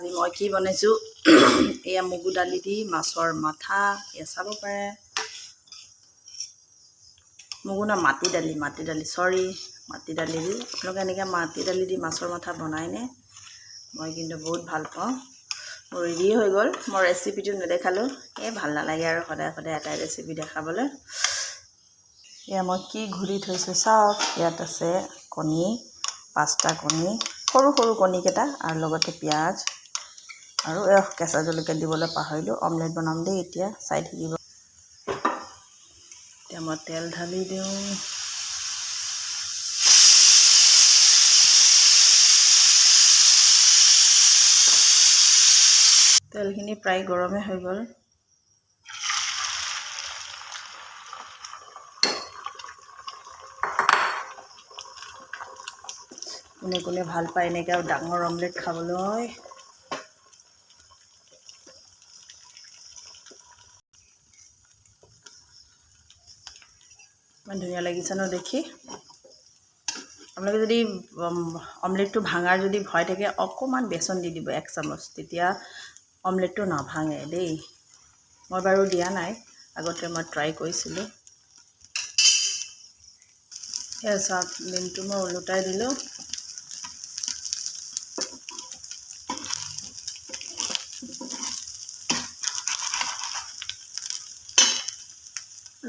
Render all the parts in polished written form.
আজি মই কি বনাইছোঁ এয়া মগু দালি দি মাছৰ মাথা এয়া চাব পাৰে মগু না মাটি দালি সৰি মাটি দালি দি আপোনালোকে এনেকৈ মাটি দালি দি মাছৰ মাথা বনাইনে মই কিন্তু বহুত ভাল পাওঁ মোৰ ৰেডি হৈ গ'ল মই ৰেচিপিটো নেদেখালোঁ ভাল নালাগে আৰু সদায় সদায় এটাই ৰেচিপি দেখাবলৈ এয়া মই কি ঘূৰি থৈছোঁ চাওক ইয়াত আছে কণী 5টা কণী সৰু সৰু কণীকেইটা আৰু লগতে পিঁয়াজ আৰু কেঁচা জলকীয়া দিবলৈ পাহৰিলোঁ অমলেট বনাম দেই এতিয়া চাই থাকিব এতিয়া মই তেল ঢালি দিওঁ তেলখিনি প্ৰায় গৰমে হৈ গ'ল কোনে কোনে ভাল পায় এনেকৈ আৰু ডাঙৰ অমলেট খাবলৈ ইমান ধুনীয়া লাগিছে ন দেখি আপোনালোকে যদি অমলেটটো ভাঙাৰ যদি ভয় থাকে অকণমান বেচন দি দিব 1 চামুচ তেতিয়া অমলেটটো নাভাঙে দেই মই বাৰু দিয়া নাই আগতে মই ট্ৰাই কৰিছিলোঁ এয়া চাওক ডিমটো মই ওলোটাই দিলোঁ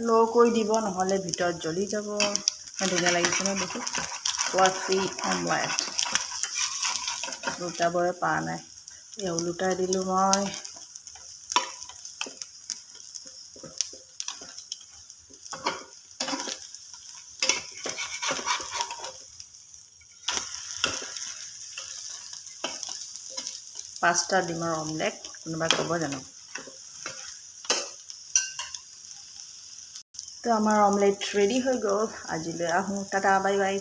লো কৰি দিব নহ'লে ভিতৰত জ্বলি যাব ধুনীয়া লাগিছে ন দেখি ফ্লাফি অমলেট ওলোটাবই পৰা নাই এয়া ওলোটাই দিলোঁ মই পাঁচটা ডিমৰ অমলেট কোনোবাই ক'ব জানো তো আমাৰ অমলেট ৰেডি হৈ গ'ল আজিলৈ আহোঁ টাটা বাই বাই